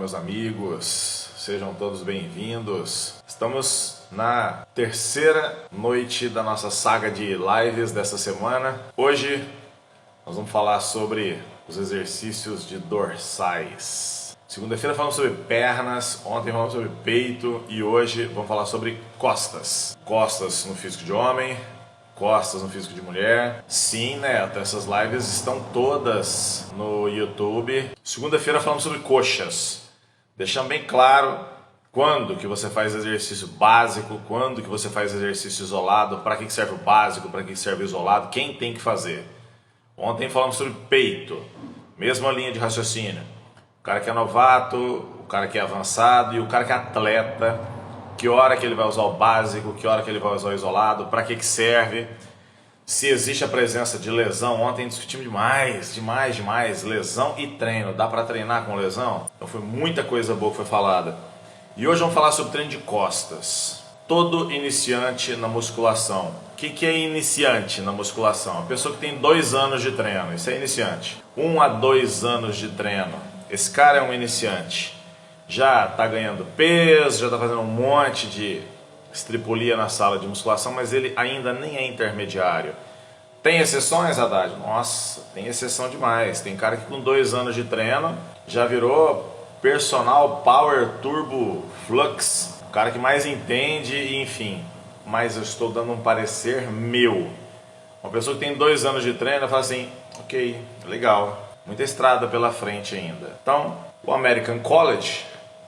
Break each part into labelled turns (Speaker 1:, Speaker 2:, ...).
Speaker 1: meus amigos, sejam todos bem-vindos. Estamos na terceira noite da nossa saga de lives dessa semana. Hoje nós vamos falar sobre os exercícios de dorsais. Segunda-feira falamos sobre pernas, ontem falamos sobre peito e hoje vamos falar sobre costas. Costas no físico de homem, costas no físico de mulher. Sim, Neto, essas lives estão todas no YouTube. Segunda-feira falamos sobre coxas. Deixando bem claro quando que você faz exercício básico, quando que você faz exercício isolado, para que serve o básico, para que serve o isolado, quem tem que fazer. Ontem falamos sobre peito, mesma linha de raciocínio. O cara que é novato, o cara que é avançado e o cara que é atleta. Que hora que ele vai usar o básico, que hora que ele vai usar o isolado, para que serve, se existe a presença de lesão. Ontem discutimos demais, lesão e treino. Dá para treinar com lesão? Então foi muita coisa boa que foi falada. E hoje vamos falar sobre treino de costas. Todo iniciante na musculação. O que é iniciante na musculação? A pessoa que tem 2 anos de treino, isso é iniciante. 1 a 2 anos de treino, esse cara é um iniciante. Já está ganhando peso, já está fazendo um monte de estripulia na sala de musculação, mas ele ainda nem é intermediário. Tem exceções, Haddad? Nossa, tem exceção demais. Tem cara que com 2 anos de treino já virou personal power turbo flux, o cara que mais entende, enfim. Mas eu estou dando um parecer meu. Uma pessoa que tem 2 anos de treino fala assim, ok, legal, muita estrada pela frente ainda. Então, o American College,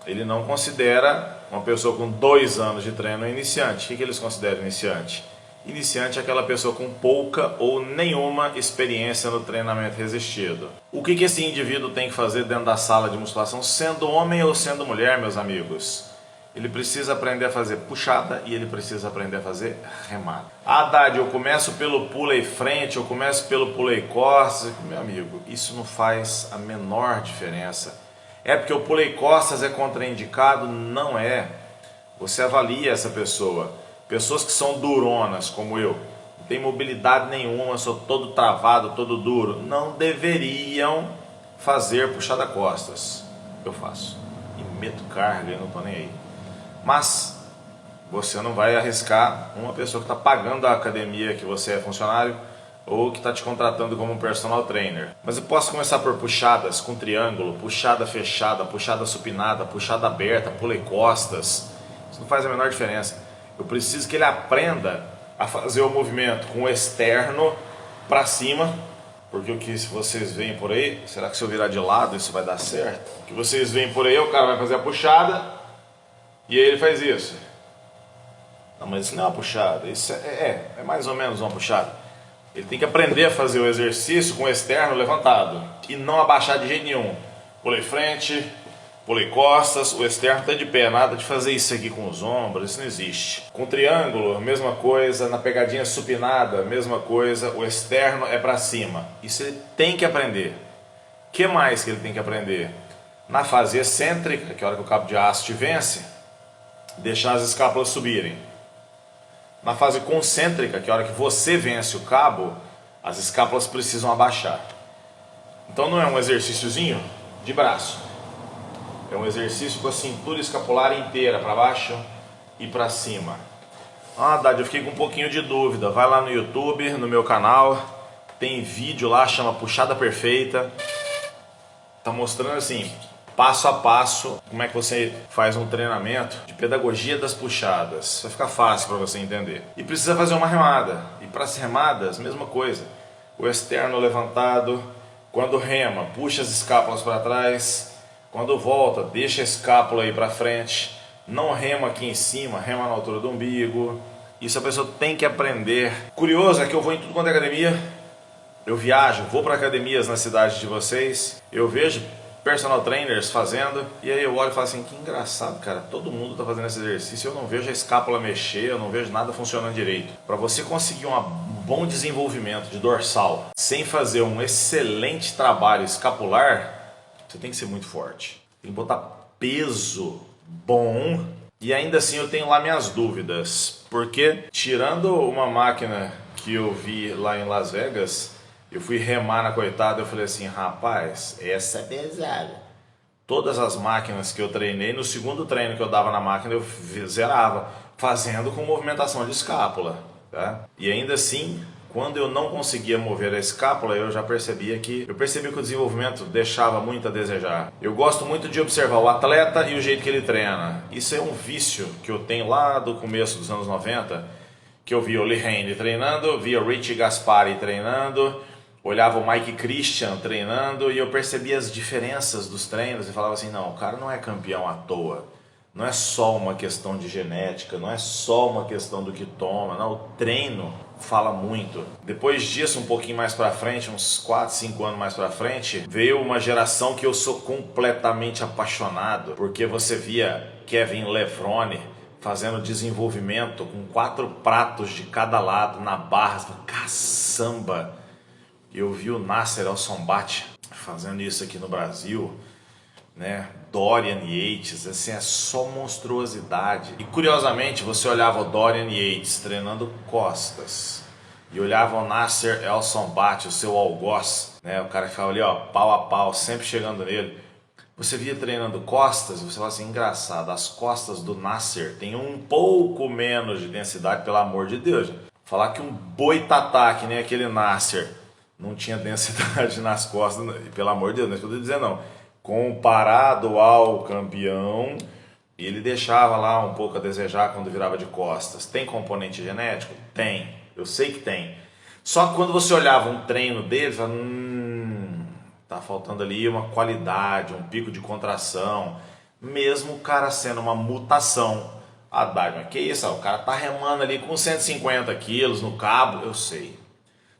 Speaker 1: ele não considera uma pessoa com 2 anos de treino iniciante. O que eles consideram iniciante? Iniciante é aquela pessoa com pouca ou nenhuma experiência no treinamento resistido. O que esse indivíduo tem que fazer dentro da sala de musculação, sendo homem ou sendo mulher, meus amigos? Ele precisa aprender a fazer puxada e ele precisa aprender a fazer remada. Haddad, eu começo pelo pulei frente, eu começo pelo pulei costas. Meu amigo, isso não faz a menor diferença. É porque o pulei costas é contraindicado? Não é. Você avalia essa pessoa. Pessoas que são duronas, como eu, não tem mobilidade nenhuma, sou todo travado, todo duro, não deveriam fazer puxada costas. Eu faço. E meto carga e não estou nem aí. Mas você não vai arriscar uma pessoa que está pagando a academia que você é funcionário ou que está te contratando como um personal trainer. Mas eu posso começar por puxadas com triângulo, puxada fechada, puxada supinada, puxada aberta, pulei costas. Isso não faz a menor diferença. Eu preciso que ele aprenda a fazer o movimento com o externo para cima, porque o que vocês veem por aí, será que se eu virar de lado isso vai dar certo? O que vocês veem por aí, o cara vai fazer a puxada e aí ele faz isso. Não, mas isso não é uma puxada, isso é mais ou menos uma puxada. Ele tem que aprender a fazer o exercício com o externo levantado e não abaixar de jeito nenhum. Pulei frente, pulei costas, o externo está de pé, nada de fazer isso aqui com os ombros, isso não existe. Com triângulo, mesma coisa, na pegadinha supinada, mesma coisa, o externo é para cima. Isso ele tem que aprender. O que mais que ele tem que aprender? Na fase excêntrica, que é a hora que o cabo de aço te vence, deixar as escápulas subirem. Na fase concêntrica, que é a hora que você vence o cabo, as escápulas precisam abaixar. Então não é um exercíciozinho de braço. É um exercício com a cintura escapular inteira para baixo e para cima. Ah, Haddad, eu fiquei com um pouquinho de dúvida. Vai lá no YouTube, no meu canal. Tem vídeo lá, chama Puxada Perfeita. Tá mostrando assim, passo a passo, como é que você faz um treinamento de pedagogia das puxadas. Vai ficar fácil para você entender. E precisa fazer uma remada. E para as remadas, mesma coisa. O externo levantado. Quando rema, puxa as escápulas para trás. Quando volta, deixa a escápula aí para frente. Não rema aqui em cima, rema na altura do umbigo. Isso a pessoa tem que aprender. Curioso é que eu vou em tudo quanto é academia. Eu viajo, vou para academias na cidade de vocês. Eu vejo personal trainers fazendo, e aí eu olho e falo assim, que engraçado, cara, todo mundo está fazendo esse exercício, eu não vejo a escápula mexer, eu não vejo nada funcionando direito. Para você conseguir um bom desenvolvimento de dorsal, sem fazer um excelente trabalho escapular, você tem que ser muito forte. Tem que botar peso bom, e ainda assim eu tenho lá minhas dúvidas, porque tirando uma máquina que eu vi lá em Las Vegas, eu fui remar na coitada, eu falei assim, rapaz, essa é pesada. Todas as máquinas que eu treinei, no segundo treino que eu dava na máquina, eu zerava, fazendo com movimentação de escápula. Tá? E ainda assim, quando eu não conseguia mover a escápula, eu já percebia que o desenvolvimento deixava muito a desejar. Eu gosto muito de observar o atleta e o jeito que ele treina. Isso é um vício que eu tenho lá do começo dos anos 90, que eu via o Lee Haney treinando, via o Richie Gaspari treinando, olhava o Mike Christian treinando e eu percebia as diferenças dos treinos e falava assim, não, o cara não é campeão à toa. Não é só uma questão de genética, não é só uma questão do que toma, não, o treino fala muito. Depois disso, um pouquinho mais pra frente, uns 4, 5 anos mais pra frente, veio uma geração que eu sou completamente apaixonado, porque você via Kevin Levrone fazendo desenvolvimento com 4 pratos de cada lado na barra, caçamba. Eu vi o Nasser El-Sonbaty fazendo isso aqui no Brasil, né? Dorian Yates, assim, é só monstruosidade. E curiosamente, você olhava o Dorian Yates treinando costas e olhava o Nasser El-Sonbaty, o seu algoz, né? O cara que ficava ali, ó, pau a pau, sempre chegando nele. Você via treinando costas e você fala assim, engraçado, as costas do Nasser têm um pouco menos de densidade, pelo amor de Deus. Falar que um boitatá, que nem aquele Nasser, não tinha densidade nas costas, pelo amor de Deus, não é isso que eu estou dizendo não. Comparado ao campeão, ele deixava lá um pouco a desejar quando virava de costas. Tem componente genético? Tem, eu sei que tem. Só que quando você olhava um treino dele, você falava, tá faltando ali uma qualidade, um pico de contração, mesmo o cara sendo uma mutação. Mas que isso, o cara tá remando ali com 150 quilos no cabo, eu sei.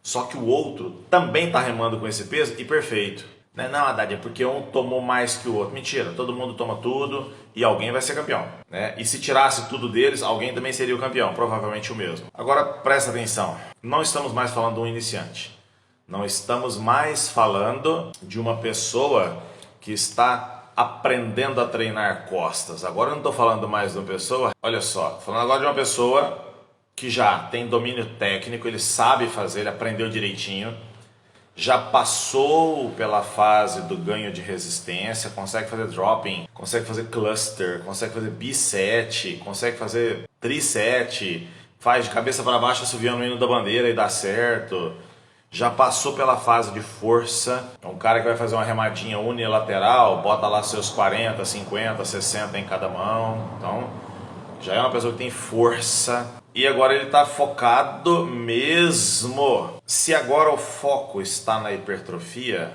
Speaker 1: Só que o outro também tá remando com esse peso e perfeito. Não, Haddad, é porque um tomou mais que o outro. Mentira, todo mundo toma tudo e alguém vai ser campeão. Né? E se tirasse tudo deles, alguém também seria o campeão, provavelmente o mesmo. Agora presta atenção, não estamos mais falando de um iniciante. Não estamos mais falando de uma pessoa que está aprendendo a treinar costas. Agora eu não estou falando mais de uma pessoa, olha só, estou falando agora de uma pessoa que já tem domínio técnico, ele sabe fazer, ele aprendeu direitinho, já passou pela fase do ganho de resistência, consegue fazer dropping, consegue fazer cluster, consegue fazer biset, consegue fazer triset, faz de cabeça para baixo assoviando o hino da bandeira e dá certo. Já passou pela fase de força, é um cara que vai fazer uma remadinha unilateral, bota lá seus 40, 50, 60 em cada mão, então já é uma pessoa que tem força. E agora ele está focado mesmo. Se agora o foco está na hipertrofia,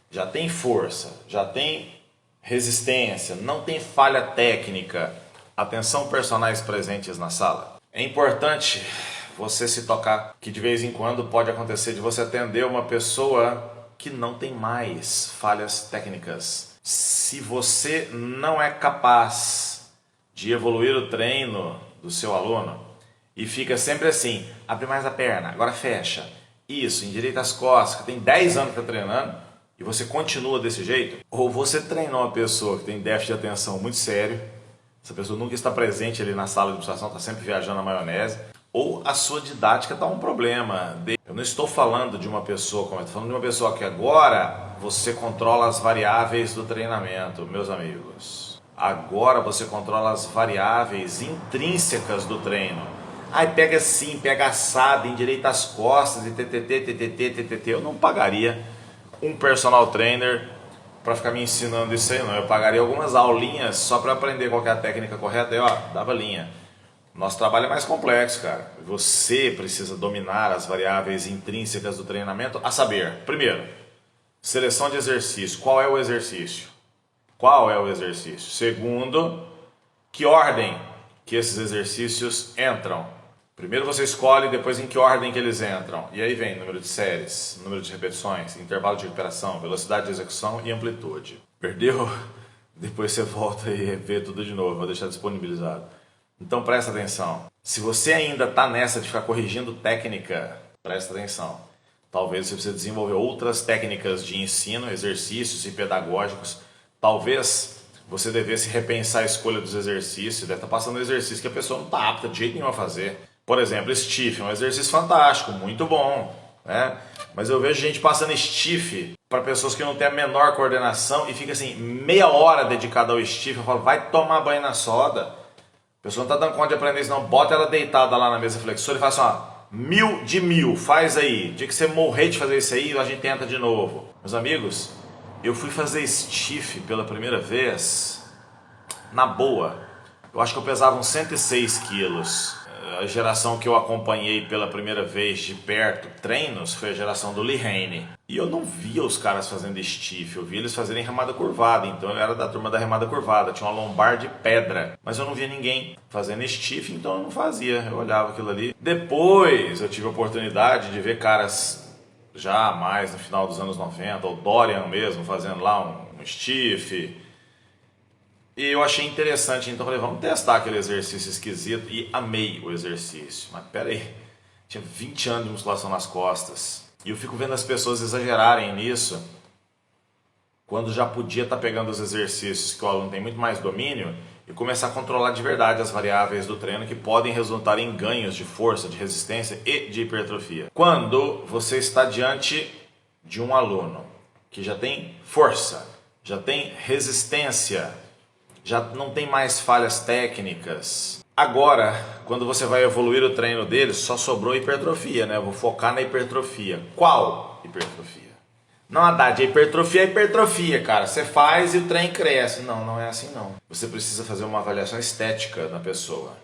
Speaker 1: já tem força, já tem resistência, não tem falha técnica. Atenção, personagens presentes na sala. É importante você se tocar que de vez em quando pode acontecer de você atender uma pessoa que não tem mais falhas técnicas. Se você não é capaz de evoluir o treino do seu aluno, e fica sempre assim, abre mais a perna, agora fecha, isso, endireita as costas, que tem 10 anos que está treinando e você continua desse jeito, ou você treinou uma pessoa que tem déficit de atenção muito sério, essa pessoa nunca está presente ali na sala de musculação, está sempre viajando na maionese, ou a sua didática está um problema. Eu não estou falando de uma pessoa, como eu estou falando de uma pessoa que agora você controla as variáveis do treinamento, meus amigos. Agora você controla as variáveis intrínsecas do treino. Aí pega assim, pega assado, endireita as costas e ttt. Eu não pagaria um personal trainer para ficar me ensinando isso aí, não. Eu pagaria algumas aulinhas só para aprender qual que é a técnica correta e ó, dava linha. Nosso trabalho é mais complexo, cara. Você precisa dominar as variáveis intrínsecas do treinamento, a saber, primeiro, seleção de exercício. Qual é o exercício? Qual é o exercício? Segundo, que ordem que esses exercícios entram? Primeiro você escolhe, depois em que ordem que eles entram. E aí vem número de séries, número de repetições, intervalo de recuperação, velocidade de execução e amplitude. Perdeu? Depois você volta e vê tudo de novo, vou deixar disponibilizado. Então presta atenção. Se você ainda está nessa de ficar corrigindo técnica, presta atenção. Talvez você precise desenvolver outras técnicas de ensino, exercícios e pedagógicos. Talvez você devesse repensar a escolha dos exercícios. Deve estar passando um exercício que a pessoa não está apta de jeito nenhum a fazer. Por exemplo, stiff, um exercício fantástico, muito bom, né? mas eu vejo gente passando stiff para pessoas que não têm a menor coordenação e fica assim, meia hora dedicada ao stiff. Eu falo, vai tomar banho na soda. A pessoa não tá dando conta de aprender isso não, bota ela deitada lá na mesa flexora e fala assim, ó, 1000 de 1000, faz aí. Dia que você morrer de fazer isso aí, a gente tenta de novo. Meus amigos, eu fui fazer stiff pela primeira vez, na boa. Eu acho que eu pesava uns 106 quilos. A geração que eu acompanhei pela primeira vez de perto, treinos, foi a geração do Lee Haney. E eu não via os caras fazendo stiff, eu via eles fazerem remada curvada. Então eu era da turma da remada curvada, tinha uma lombar de pedra. Mas eu não via ninguém fazendo stiff, então eu não fazia. Eu olhava aquilo ali. Depois eu tive a oportunidade de ver caras já mais no final dos anos 90, o Dorian mesmo, fazendo lá um stiff. E eu achei interessante, então falei, vamos testar aquele exercício esquisito. E amei o exercício. Mas pera aí, tinha 20 anos de musculação nas costas. E eu fico vendo as pessoas exagerarem nisso, quando já podia estar pegando os exercícios que o aluno tem muito mais domínio e começar a controlar de verdade as variáveis do treino que podem resultar em ganhos de força, de resistência e de hipertrofia. Quando você está diante de um aluno que já tem força, já tem resistência, já não tem mais falhas técnicas. Agora, quando você vai evoluir o treino dele, só sobrou hipertrofia, né? Eu vou focar na hipertrofia. Qual hipertrofia? Não, Haddad, hipertrofia é hipertrofia, cara. Você faz e o trem cresce. Não, não é assim não. Você precisa fazer uma avaliação estética da pessoa.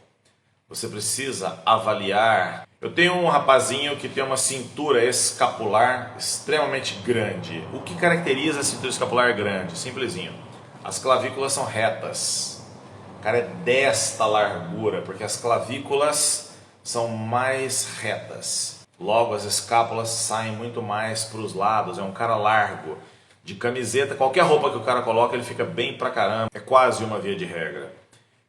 Speaker 1: Você precisa avaliar. Eu tenho um rapazinho que tem uma cintura escapular extremamente grande. O que caracteriza a cintura escapular grande? Simplesinho. As clavículas são retas. O cara é desta largura, porque as clavículas são mais retas. Logo, as escápulas saem muito mais para os lados. É um cara largo. De camiseta, qualquer roupa que o cara coloca, ele fica bem pra caramba. É quase uma via de regra.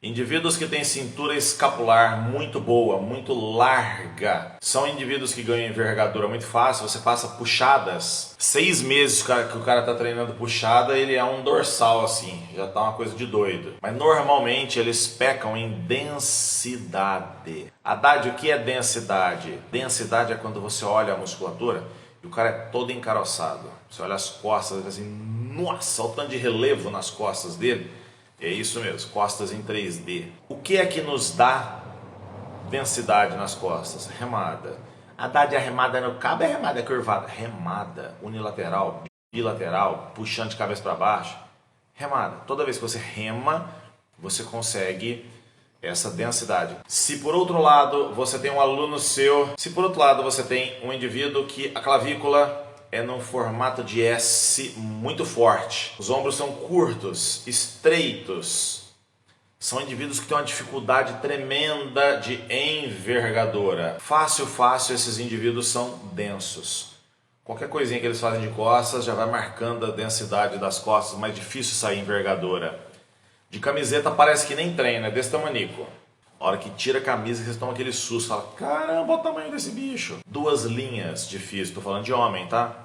Speaker 1: Indivíduos que têm cintura escapular muito boa, muito larga, são indivíduos que ganham envergadura muito fácil. Você passa puxadas, 6 meses que o cara está treinando puxada, ele é um dorsal assim, já tá uma coisa de doido. Mas normalmente eles pecam em densidade. Haddad, o que é densidade? Densidade é quando você olha a musculatura e o cara é todo encaroçado. Você olha as costas e assim, nossa, olha o tanto de relevo nas costas dele. É isso mesmo, costas em 3D. O que é que nos dá densidade nas costas? Remada. Haddad, a remada no cabo é remada curvada? Remada unilateral, bilateral, puxando de cabeça para baixo. Remada. Toda vez que você rema, você consegue essa densidade. Se por outro lado você tem um aluno seu, se por outro lado você tem um indivíduo que a clavícula é num formato de S muito forte. Os ombros são curtos, estreitos. São indivíduos que têm uma dificuldade tremenda de envergadura. Fácil, esses indivíduos são densos. Qualquer coisinha que eles fazem de costas já vai marcando a densidade das costas, mais difícil sair envergadura. De camiseta parece que nem treina, é desse tamanico. A hora que tira a camisa, vocês tomam aquele susto, fala, caramba, olha o tamanho desse bicho. 2 linhas de físico, tô falando de homem, tá?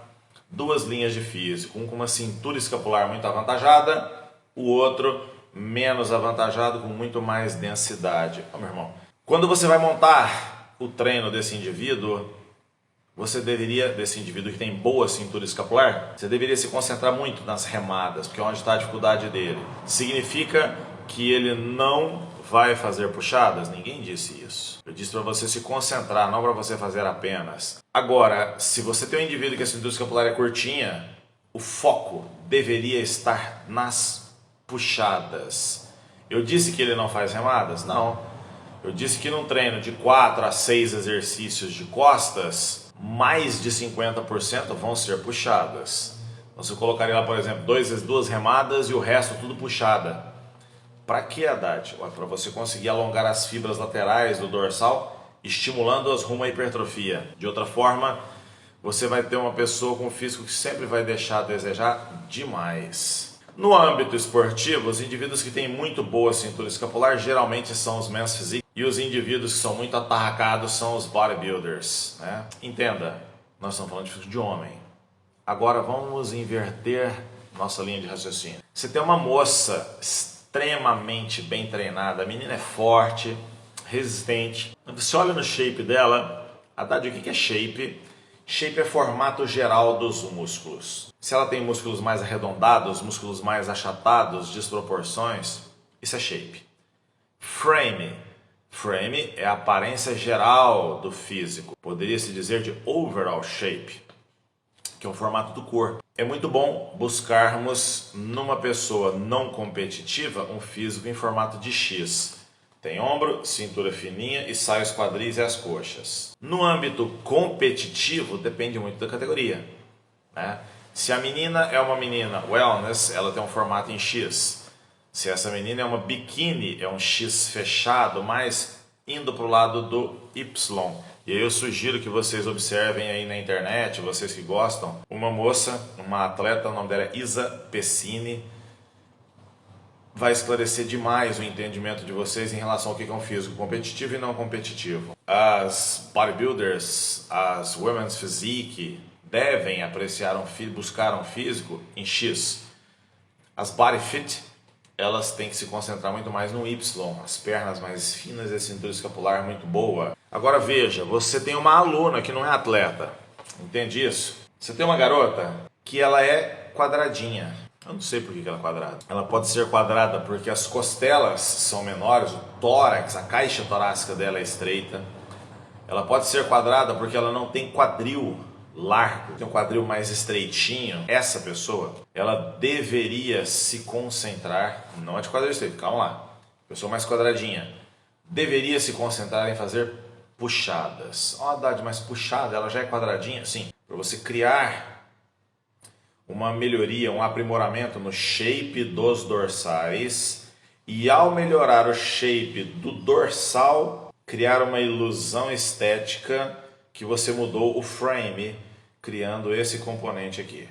Speaker 1: 2 linhas de físico, um com uma cintura escapular muito avantajada, o outro menos avantajado, com muito mais densidade. Ó, meu irmão, quando você vai montar o treino desse indivíduo, desse indivíduo que tem boa cintura escapular, você deveria se concentrar muito nas remadas, porque é onde está a dificuldade dele. Significa que ele não vai fazer puxadas? Ninguém disse isso. Eu disse para você se concentrar, não para você fazer apenas. Agora, se você tem um indivíduo que a cintura escapular é curtinha, o foco deveria estar nas puxadas. Eu disse que ele não faz remadas? Não. Eu disse que num treino de 4 a 6 exercícios de costas, mais de 50% vão ser puxadas. Então, você colocaria lá, por exemplo, 2 remadas e o resto tudo puxada. Para que, Haddad? Para você conseguir alongar as fibras laterais do dorsal, estimulando-as rumo à hipertrofia. De outra forma, você vai ter uma pessoa com físico que sempre vai deixar a desejar demais. No âmbito esportivo, os indivíduos que têm muito boa cintura escapular geralmente são os men's physique, e os indivíduos que são muito atarracados são os bodybuilders, né? Entenda, nós estamos falando de físico de homem. Agora vamos inverter nossa linha de raciocínio. Você tem uma moça extremamente bem treinada, a menina é forte, resistente. Você olha no shape dela, Haddad, o que é shape? Shape é formato geral dos músculos. Se ela tem músculos mais arredondados, músculos mais achatados, desproporções, isso é shape. Frame. Frame é a aparência geral do físico. Poderia-se dizer de overall shape, que é o formato do corpo. É muito bom buscarmos numa pessoa não competitiva um físico em formato de X. Tem ombro, cintura fininha e sai os quadris e as coxas. No âmbito competitivo, depende muito da categoria, né? Se a menina é uma menina wellness, ela tem um formato em X. Se essa menina é uma biquíni, é um X fechado, mas indo para o lado do Y. E aí eu sugiro que vocês observem aí na internet, vocês que gostam, uma moça, uma atleta, o nome dela é Isa Pessini, vai esclarecer demais o entendimento de vocês em relação ao que é um físico competitivo e não competitivo. As bodybuilders, as women's physique, devem apreciar buscar um físico em X. As body fit, elas têm que se concentrar muito mais no Y, as pernas mais finas e a cintura escapular muito boa. Agora veja, você tem uma aluna que não é atleta, entende isso? Você tem uma garota que ela é quadradinha. Eu não sei por que ela é quadrada. Ela pode ser quadrada porque as costelas são menores, o tórax, a caixa torácica dela é estreita. Ela pode ser quadrada porque ela não tem quadril largo, tem um quadril mais estreitinho. Essa pessoa, ela deveria se concentrar, não é de quadril estreito, calma lá, pessoa mais quadradinha, deveria se concentrar em fazer puxadas. Ó, a Haddad, mas puxada, ela já é quadradinha? Sim, para você criar uma melhoria, um aprimoramento no shape dos dorsais e ao melhorar o shape do dorsal, criar uma ilusão estética que você mudou o frame, criando esse componente aqui.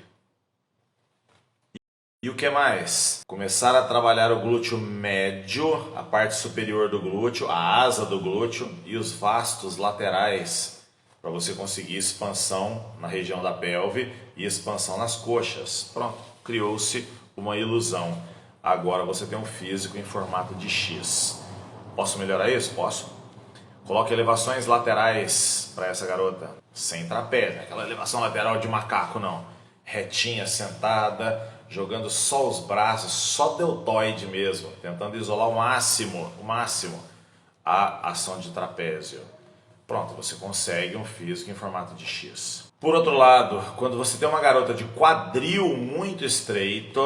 Speaker 1: E o que mais? Começar a trabalhar o glúteo médio, a parte superior do glúteo, a asa do glúteo e os vastos laterais, para você conseguir expansão na região da pelve e expansão nas coxas. Pronto, criou-se uma ilusão. Agora você tem um físico em formato de X. Posso melhorar isso? Posso. Coloque elevações laterais para essa garota, sem trapézio, aquela elevação lateral de macaco não. Retinha, sentada, jogando só os braços, só deltoide mesmo, tentando isolar o máximo a ação de trapézio. Pronto, você consegue um físico em formato de X. Por outro lado, quando você tem uma garota de quadril muito estreito,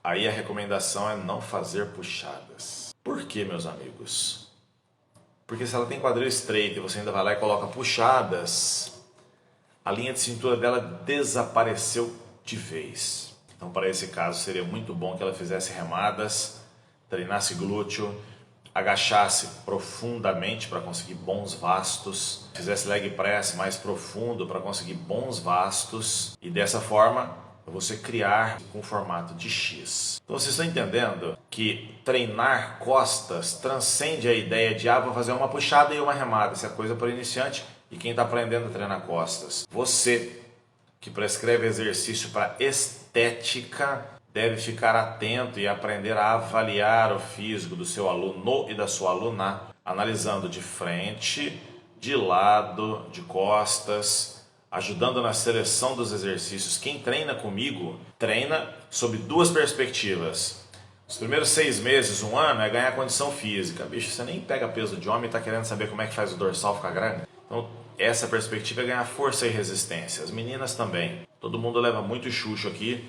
Speaker 1: aí a recomendação é não fazer puxadas. Por quê, meus amigos? Porque se ela tem quadril estreito e você ainda vai lá e coloca puxadas, a linha de cintura dela desapareceu de vez. Então para esse caso seria muito bom que ela fizesse remadas, treinasse glúteo, agachasse profundamente para conseguir bons vastos, fizesse leg press mais profundo para conseguir bons vastos e dessa forma você criar com formato de X. Então vocês estão entendendo que treinar costas transcende a ideia de vou fazer uma puxada e uma remada. Isso é coisa para iniciante e quem está aprendendo a treinar costas. Você que prescreve exercício para estética deve ficar atento e aprender a avaliar o físico do seu aluno e da sua aluna, analisando de frente, de lado, de costas, ajudando na seleção dos exercícios. Quem treina comigo, treina sob duas perspectivas. Os primeiros 6 meses, 1 ano, é ganhar condição física. Bicho, você nem pega peso de homem e está querendo saber como é que faz o dorsal ficar grande. Então, essa perspectiva é ganhar força e resistência. As meninas também. Todo mundo leva muito chucho aqui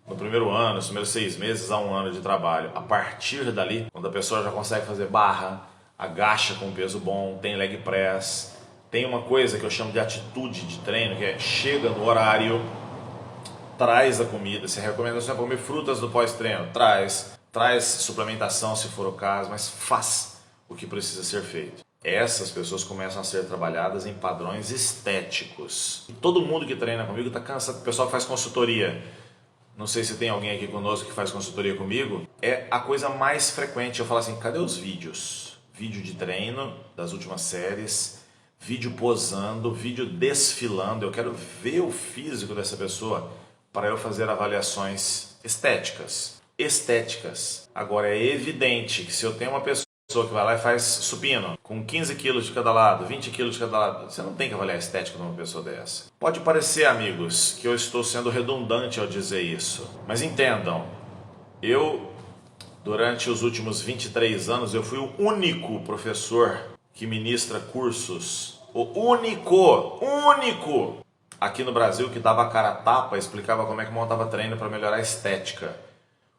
Speaker 1: no primeiro ano, nos primeiros 6 meses a 1 ano de trabalho. A partir dali, quando a pessoa já consegue fazer barra, agacha com peso bom, tem leg press, tem uma coisa que eu chamo de atitude de treino, que é chega no horário, traz a comida. Se a recomendação é comer frutas do pós-treino, traz suplementação se for o caso, mas faz o que precisa ser feito. Essas pessoas começam a ser trabalhadas em padrões estéticos. E todo mundo que treina comigo está cansado. O pessoal que faz consultoria, não sei se tem alguém aqui conosco que faz consultoria comigo, é a coisa mais frequente. Eu falo assim, cadê os vídeos? Vídeo de treino das últimas séries, vídeo posando, vídeo desfilando. Eu quero ver o físico dessa pessoa para eu fazer avaliações estéticas. Agora é evidente que se eu tenho uma pessoa pessoa que vai lá e faz supino, com 15 quilos de cada lado, 20 quilos de cada lado. Você não tem que avaliar a estética de uma pessoa dessa. Pode parecer, amigos, que eu estou sendo redundante ao dizer isso. Mas entendam, durante os últimos 23 anos, eu fui o único professor que ministra cursos. O único aqui no Brasil que dava a cara a tapa, explicava como é que montava treino para melhorar a estética.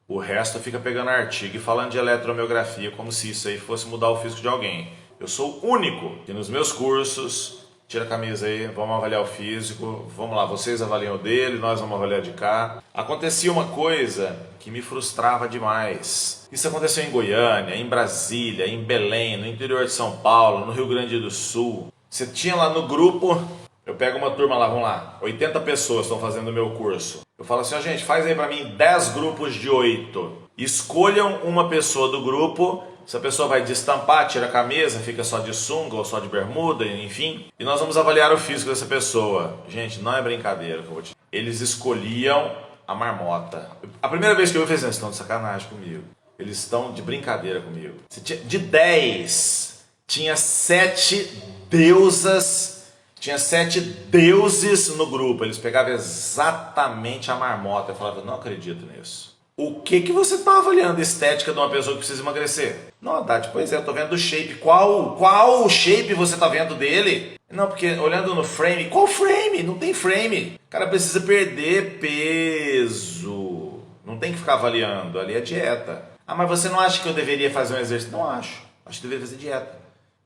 Speaker 1: O resto fica pegando artigo e falando de eletromiografia como se isso aí fosse mudar o físico de alguém. Eu sou o único que nos meus cursos, tira a camisa aí, vamos avaliar o físico, vamos lá, vocês avaliam o dele, nós vamos avaliar de cá. Acontecia uma coisa que me frustrava demais. Isso aconteceu em Goiânia, em Brasília, em Belém, no interior de São Paulo, no Rio Grande do Sul. Você tinha lá no grupo, eu pego uma turma lá, vamos lá, 80 pessoas estão fazendo o meu curso. Eu falo assim, ó, gente, faz aí pra mim 10 grupos de 8. Escolham uma pessoa do grupo, essa pessoa vai destampar, tira a camisa, fica só de sunga ou só de bermuda, enfim. E nós vamos avaliar o físico dessa pessoa. Gente, não é brincadeira que eu vou te dizer. Eles escolhiam a marmota. A primeira vez que eu vi, eles estão de sacanagem comigo. Eles estão de brincadeira comigo. De 10, tinha 7 deusas. Tinha 7 deuses no grupo. Eles pegavam exatamente a marmota. Eu falava, não acredito nisso. O que você está avaliando a estética de uma pessoa que precisa emagrecer? Não, Haddad, pois é, eu tô vendo o shape. Qual shape você tá vendo dele? Não, porque olhando no frame, qual frame? Não tem frame. O cara precisa perder peso. Não tem que ficar avaliando, ali é dieta. Ah, mas você não acha que eu deveria fazer um exercício? Não acho. Acho que deveria fazer dieta.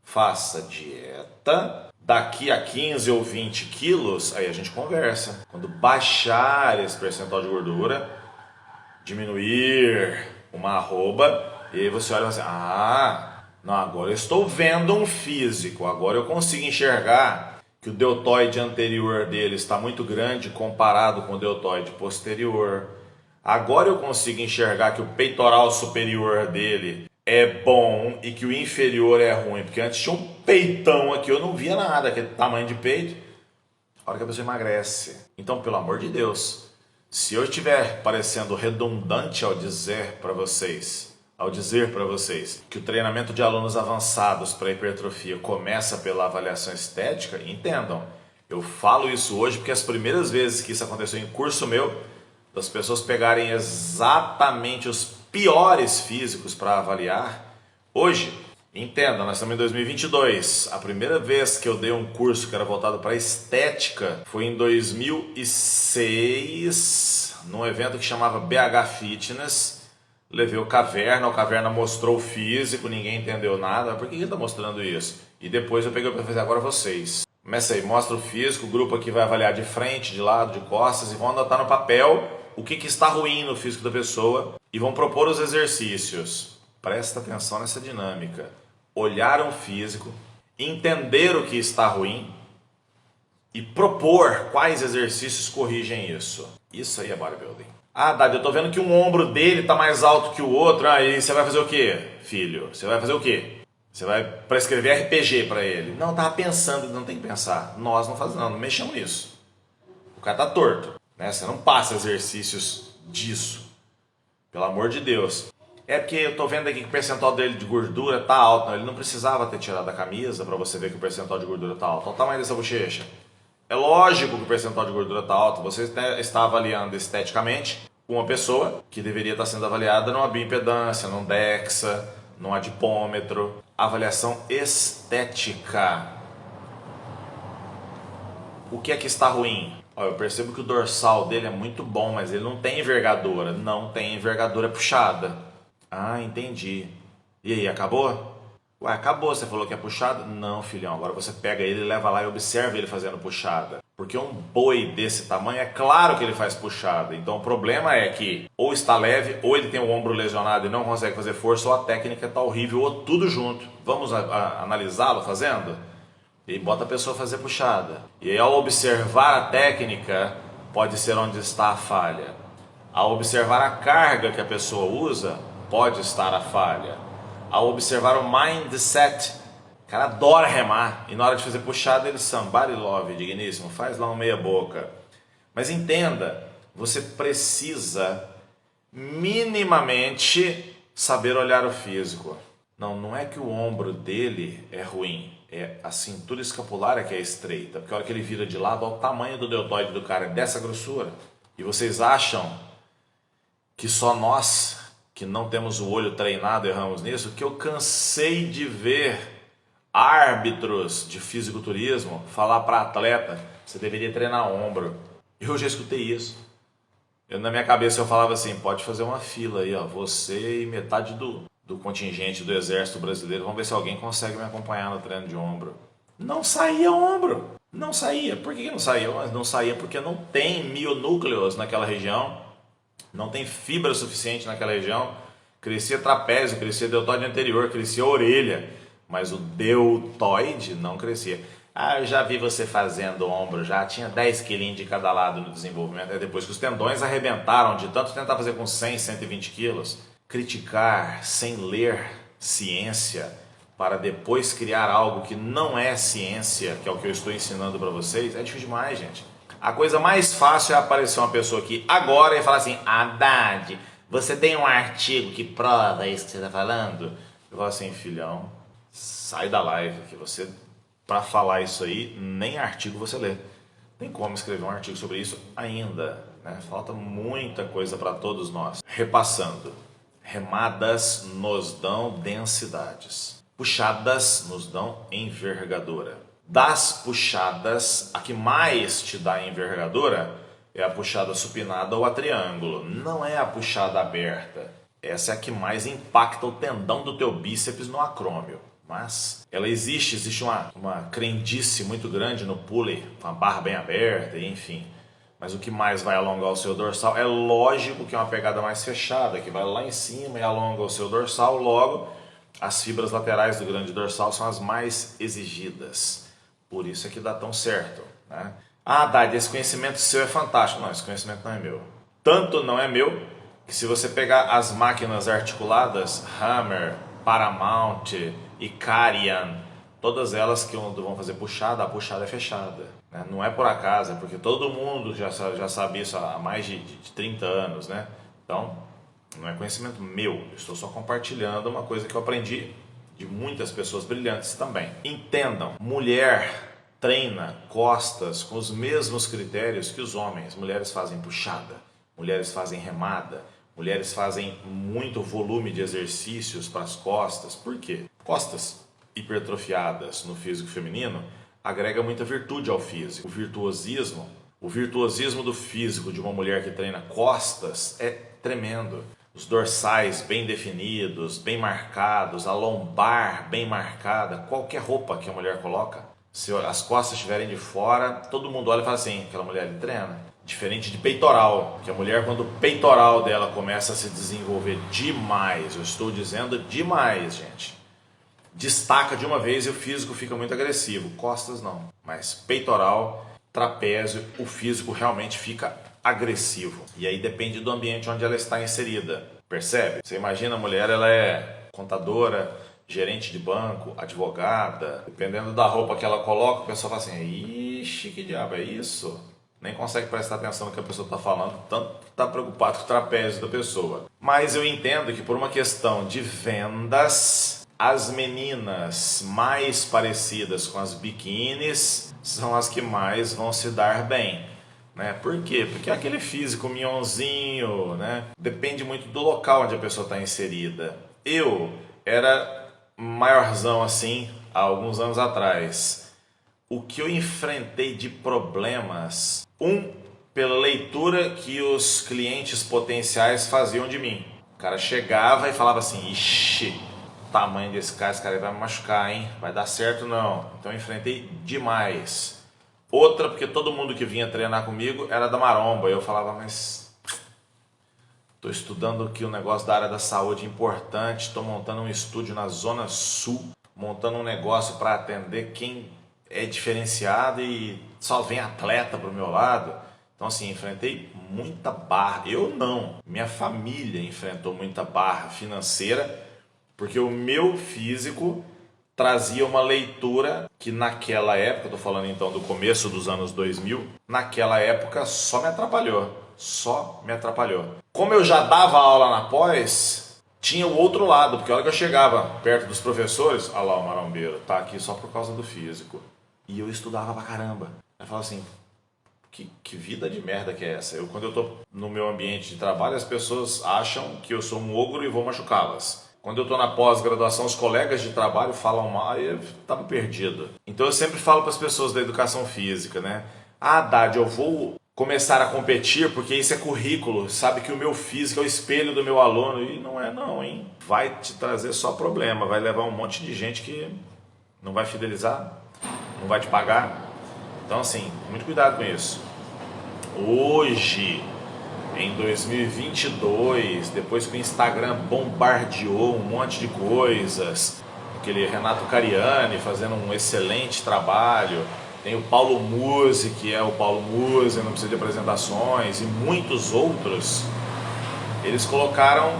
Speaker 1: Faça dieta. Daqui a 15 ou 20 quilos, aí a gente conversa. Quando baixar esse percentual de gordura, diminuir uma arroba, e aí você olha e fala assim, não, agora eu estou vendo um físico, agora eu consigo enxergar que o deltoide anterior dele está muito grande comparado com o deltoide posterior. Agora eu consigo enxergar que o peitoral superior dele é bom e que o inferior é ruim, porque antes tinha um peitão aqui, eu não via nada, aquele tamanho de peito. A hora que a pessoa emagrece. Então, pelo amor de Deus, se eu estiver parecendo redundante ao dizer para vocês que o treinamento de alunos avançados para hipertrofia começa pela avaliação estética, entendam, eu falo isso hoje porque as primeiras vezes que isso aconteceu em curso meu, das pessoas pegarem exatamente os piores físicos para avaliar, hoje, entenda, nós estamos em 2022, a primeira vez que eu dei um curso que era voltado para estética foi em 2006, num evento que chamava BH Fitness. Levei o Caverna mostrou o físico, ninguém entendeu nada. Por que ele está mostrando isso? E depois eu peguei para fazer agora vocês. Começa aí, mostra o físico, o grupo aqui vai avaliar de frente, de lado, de costas e vão anotar no papel o que está ruim no físico da pessoa e vão propor os exercícios. Presta atenção nessa dinâmica. Olhar um físico, entender o que está ruim e propor quais exercícios corrigem isso. Isso aí é bodybuilding. Dad, eu tô vendo que um ombro dele tá mais alto que o outro. Aí você vai fazer o quê, filho? Você vai fazer o quê? Você vai prescrever RPG para ele? Não, tava pensando, não tem que pensar. Nós não fazemos, não mexamos nisso. O cara tá torto, né? Você não passa exercícios disso. Pelo amor de Deus. É porque eu tô vendo aqui que o percentual dele de gordura tá alto. Não, ele não precisava ter tirado a camisa para você ver que o percentual de gordura tá alto. Olha o tamanho dessa bochecha. É lógico que o percentual de gordura está alto. Você está avaliando esteticamente uma pessoa que deveria estar sendo avaliada numa bioimpedância, num DEXA, num adipômetro. Avaliação estética. O que é que está ruim? Eu percebo que o dorsal dele é muito bom, mas ele não tem envergadura. Não tem envergadura puxada. Entendi. E aí, acabou? Ué, acabou, você falou que é puxada? Não, filhão, agora você pega ele, leva lá e observa ele fazendo puxada. Porque um boi desse tamanho, é claro que ele faz puxada. Então o problema é que ou está leve, ou ele tem o ombro lesionado e não consegue fazer força, ou a técnica está horrível, ou tudo junto. Vamos analisá-lo fazendo? E bota a pessoa a fazer puxada. E aí, ao observar a técnica, pode ser onde está a falha. Ao observar a carga que a pessoa usa, pode estar a falha. Ao observar o mindset, o cara adora remar, e na hora de fazer puxada ele somebody love, digníssimo, faz lá uma meia boca. Mas entenda, você precisa minimamente saber olhar o físico. Não é que o ombro dele é ruim, é a cintura escapulária que é estreita, porque a hora que ele vira de lado, olha o tamanho do deltoide do cara, é dessa grossura. E vocês acham que só nós, que não temos o olho treinado, erramos nisso? Que eu cansei de ver árbitros de fisiculturismo falar para atleta, você deveria treinar ombro. Eu já escutei isso. Na minha cabeça eu falava assim, pode fazer uma fila aí, ó, você e metade do contingente do exército brasileiro, vamos ver se alguém consegue me acompanhar no treino de ombro. Não saía ombro, não saía. Por que não saía? Não saía porque não tem mionúcleos naquela região, não tem fibra suficiente naquela região. Crescia trapézio, crescia deltoide anterior, crescia orelha, mas o deltoide não crescia. Ah, eu já vi você fazendo ombro, já tinha 10 quilinhos de cada lado no desenvolvimento, é depois que os tendões arrebentaram de tanto tentar fazer com 100, 120 quilos. Criticar sem ler ciência para depois criar algo que não é ciência, que é o que eu estou ensinando para vocês, é difícil demais, gente. A coisa mais fácil é aparecer uma pessoa aqui agora e falar assim, Haddad, você tem um artigo que prova isso que você está falando? Eu falo assim, filhão, sai da live, que você, para falar isso aí, nem artigo você lê. Tem como escrever um artigo sobre isso ainda, né? Falta muita coisa para todos nós. Repassando, remadas nos dão densidades, puxadas nos dão envergadura. Das puxadas, a que mais te dá envergadura é a puxada supinada ou a triângulo, não é a puxada aberta. Essa é a que mais impacta o tendão do teu bíceps no acrômio. Mas ela existe uma crendice muito grande no pulley, com a barra bem aberta, enfim. Mas o que mais vai alongar o seu dorsal é lógico que é uma pegada mais fechada, que vai lá em cima e alonga o seu dorsal. Logo, as fibras laterais do grande dorsal são as mais exigidas. Por isso é que dá tão certo, né? Ah, Haddad, esse conhecimento seu é fantástico. Não, esse conhecimento não é meu. Tanto não é meu, que se você pegar as máquinas articuladas, Hammer, Paramount e Carian, todas elas que vão fazer puxada, a puxada é fechada, né? Não é por acaso, é porque todo mundo já sabe isso há mais de 30 anos, né? Então, não é conhecimento meu, eu estou só compartilhando uma coisa que eu aprendi de muitas pessoas brilhantes também. Entendam, mulher treina costas com os mesmos critérios que os homens. Mulheres fazem puxada, mulheres fazem remada, mulheres fazem muito volume de exercícios para as costas. Por quê? Costas hipertrofiadas no físico feminino agrega muita virtude ao físico. O virtuosismo do físico de uma mulher que treina costas é tremendo. Os dorsais bem definidos, bem marcados, a lombar bem marcada, qualquer roupa que a mulher coloca, se as costas estiverem de fora, todo mundo olha e fala assim, aquela mulher ali treina. Diferente de peitoral, que a mulher, quando o peitoral dela começa a se desenvolver demais, eu estou dizendo demais, gente, destaca de uma vez e o físico fica muito agressivo. Costas não, mas peitoral, trapézio, o físico realmente fica agressivo. E aí depende do ambiente onde ela está inserida, percebe? Você imagina a mulher, ela é contadora, gerente de banco, advogada, dependendo da roupa que ela coloca, o pessoal fala assim, ixi, que diabo é isso? Nem consegue prestar atenção no que a pessoa está falando, tanto está preocupado com o trapézio da pessoa. Mas eu entendo que por uma questão de vendas, as meninas mais parecidas com as biquínis são as que mais vão se dar bem, né? Por quê? Porque aquele físico mionzinho, né? Depende muito do local onde a pessoa está inserida. Eu era maiorzão assim há alguns anos atrás. O que eu enfrentei de problemas, pela leitura que os clientes potenciais faziam de mim. O cara chegava e falava assim, ixi, o tamanho desse cara, esse cara vai me machucar, hein? Vai dar certo não. Então eu enfrentei demais. Outra, porque todo mundo que vinha treinar comigo era da maromba. E eu falava, mas estou estudando aqui um negócio da área da saúde importante, estou montando um estúdio na Zona Sul, montando um negócio para atender quem é diferenciado e só vem atleta pro meu lado. Então assim, enfrentei muita barra. Eu não, minha família enfrentou muita barra financeira, porque o meu físico trazia uma leitura que naquela época, estou falando então do começo dos anos 2000, naquela época só me atrapalhou. Como eu já dava aula na pós, tinha o outro lado, porque a hora que eu chegava perto dos professores, olha lá o marombeiro, tá aqui só por causa do físico. E eu estudava pra caramba. Aí eu falava assim, que vida de merda que é essa? Quando eu tô no meu ambiente de trabalho, as pessoas acham que eu sou um ogro e vou machucá-las. Quando eu tô na pós-graduação, os colegas de trabalho falam mal e eu tava perdido. Então eu sempre falo para as pessoas da educação física, né? Ah, Haddad, eu vou começar a competir porque isso é currículo. Sabe que o meu físico é o espelho do meu aluno. E não é não, hein? Vai te trazer só problema. Vai levar um monte de gente que não vai fidelizar, não vai te pagar. Então assim, muito cuidado com isso. Hoje, em 2022, depois que o Instagram bombardeou um monte de coisas, aquele Renato Cariani fazendo um excelente trabalho, tem o Paulo Musi, que é o Paulo Musi, não precisa de apresentações, e muitos outros, eles colocaram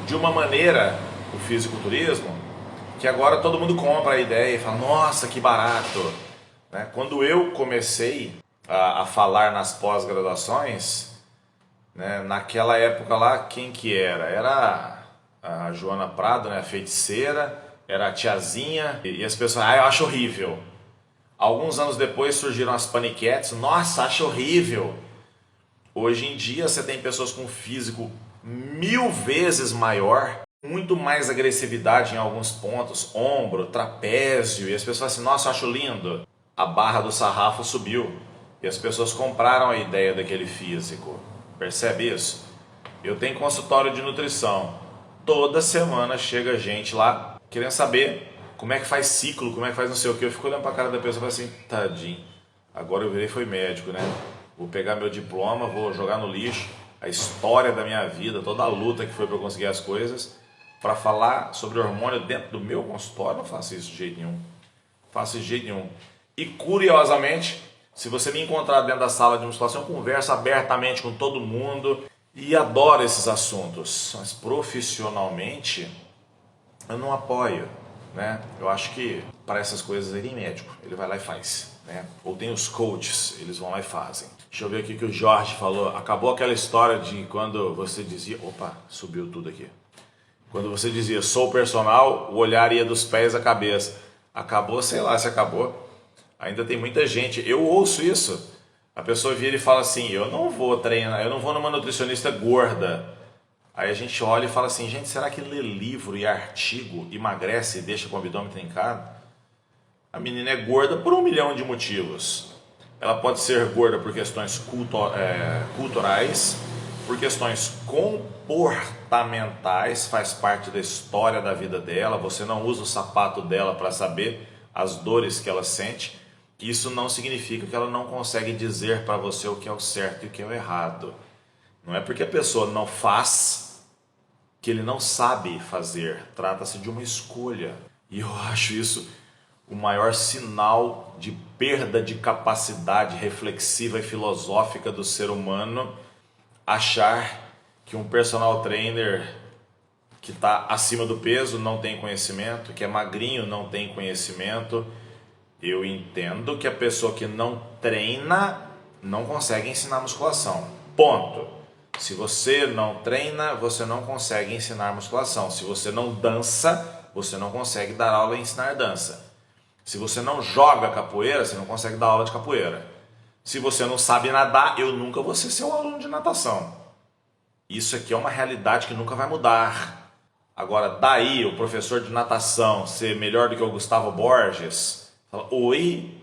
Speaker 1: de uma maneira o fisiculturismo que agora todo mundo compra a ideia e fala, nossa, que barato. Quando eu comecei a falar nas pós-graduações, né, naquela época lá, quem que era? Era a Joana Prado, né, a feiticeira, era a tiazinha, e as pessoas, eu acho horrível. Alguns anos depois surgiram as paniquetes, nossa, acho horrível. Hoje em dia você tem pessoas com físico 1000 vezes maior, muito mais agressividade em alguns pontos, ombro, trapézio, e as pessoas falam assim, nossa, eu acho lindo. A barra do sarrafo subiu e as pessoas compraram a ideia daquele físico. Percebe isso? Eu tenho consultório de nutrição. Toda semana chega gente lá querendo saber como é que faz ciclo, como é que faz não sei o que. Eu fico olhando pra cara da pessoa e falo assim, tadinho, agora eu virei foi médico, né? Vou pegar meu diploma, vou jogar no lixo a história da minha vida, toda a luta que foi para eu conseguir as coisas, para falar sobre hormônio dentro do meu consultório. Não faço isso de jeito nenhum. Faço isso de jeito nenhum. E curiosamente, se você me encontrar dentro da sala de musculação, eu converso abertamente com todo mundo e adoro esses assuntos. Mas profissionalmente, eu não apoio, né? Eu acho que para essas coisas ele é médico, ele vai lá e faz, né? Ou tem os coaches, eles vão lá e fazem. Deixa eu ver aqui o que o Jorge falou. Acabou aquela história de quando você dizia... Opa, subiu tudo aqui. Quando você dizia, sou personal, o olhar ia dos pés à cabeça. Acabou, sei lá se acabou. Ainda tem muita gente, eu ouço isso. A pessoa vira e fala assim, eu não vou treinar, eu não vou numa nutricionista gorda. Aí a gente olha e fala assim, gente, será que ler livro e artigo emagrece e deixa com o abdômen trincado? A menina é gorda por 1 milhão de motivos. Ela pode ser gorda por questões culturais, por questões comportamentais, faz parte da história da vida dela. Você não usa o sapato dela para saber as dores que ela sente. Isso não significa que ela não consegue dizer para você o que é o certo e o que é o errado. Não é porque a pessoa não faz que ele não sabe fazer. Trata-se de uma escolha. E eu acho isso o maior sinal de perda de capacidade reflexiva e filosófica do ser humano, achar que um personal trainer que está acima do peso não tem conhecimento, que é magrinho não tem conhecimento. Eu entendo que a pessoa que não treina não consegue ensinar musculação. Ponto. Se você não treina, você não consegue ensinar musculação. Se você não dança, você não consegue dar aula e ensinar dança. Se você não joga capoeira, você não consegue dar aula de capoeira. Se você não sabe nadar, eu nunca vou ser seu aluno de natação. Isso aqui é uma realidade que nunca vai mudar. Agora, daí o professor de natação ser melhor do que o Gustavo Borges, fala, oi?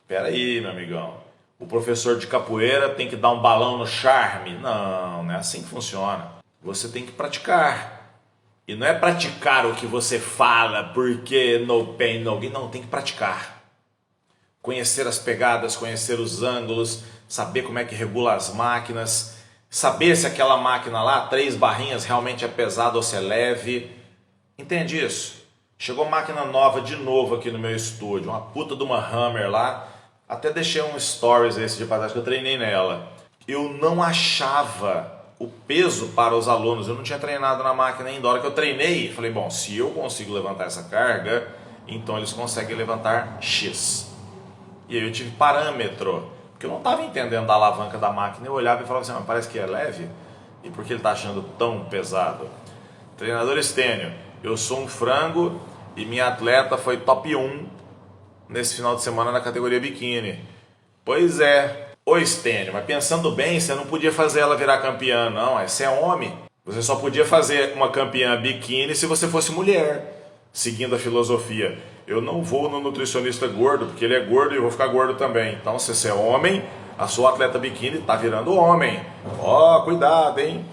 Speaker 1: Peraí, meu amigão. O professor de capoeira tem que dar um balão no charme? Não, não é assim que funciona. Você tem que praticar. E não é praticar o que você fala, porque no pain, no gain. Não, tem que praticar. Conhecer as pegadas, conhecer os ângulos, saber como é que regula as máquinas, saber se aquela máquina lá, 3 barrinhas, realmente é pesada ou se é leve. Entende isso? Chegou máquina nova de novo aqui no meu estúdio, uma puta de uma Hammer lá. Até deixei um stories esse de passagem que eu treinei nela. Eu não achava o peso para os alunos, eu não tinha treinado na máquina ainda. A hora que eu treinei, falei, bom, se eu consigo levantar essa carga, então eles conseguem levantar X. E aí eu tive parâmetro, porque eu não estava entendendo da alavanca da máquina. Eu olhava e falava assim, mas parece que é leve, e por que ele está achando tão pesado? Treinador Estênio, eu sou um frango e minha atleta foi top 1 nesse final de semana na categoria biquíni. Pois é. Ô Estênio, mas pensando bem, você não podia fazer ela virar campeã, não. Você é homem. Você só podia fazer uma campeã biquíni se você fosse mulher, seguindo a filosofia. Eu não vou no nutricionista gordo, porque ele é gordo e eu vou ficar gordo também. Então, se você é homem, a sua atleta biquíni tá virando homem. Ó, cuidado, hein?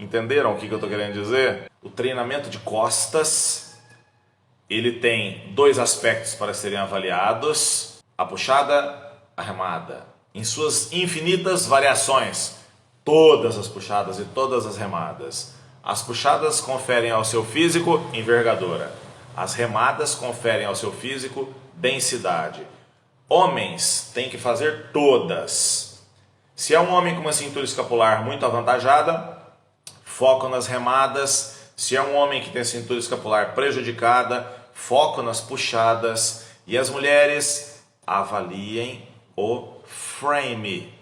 Speaker 1: Entenderam o que eu tô querendo dizer? O treinamento de costas, ele tem dois aspectos para serem avaliados: a puxada, a remada, em suas infinitas variações, todas as puxadas e todas as remadas. As puxadas conferem ao seu físico envergadura, as remadas conferem ao seu físico densidade. Homens têm que fazer todas. Se é um homem com uma cintura escapular muito avantajada, foco nas remadas. Se é um homem que tem cintura escapular prejudicada, foco nas puxadas. E as mulheres, avaliem o frame,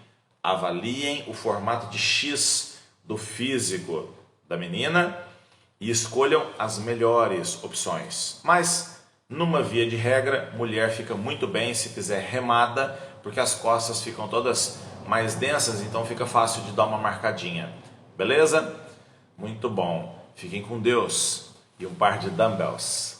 Speaker 1: avaliem o formato de X do físico da menina e escolham as melhores opções. Mas, numa via de regra, mulher fica muito bem se fizer remada, porque as costas ficam todas mais densas, então fica fácil de dar uma marcadinha. Beleza? Muito bom. Fiquem com Deus e um par de dumbbells.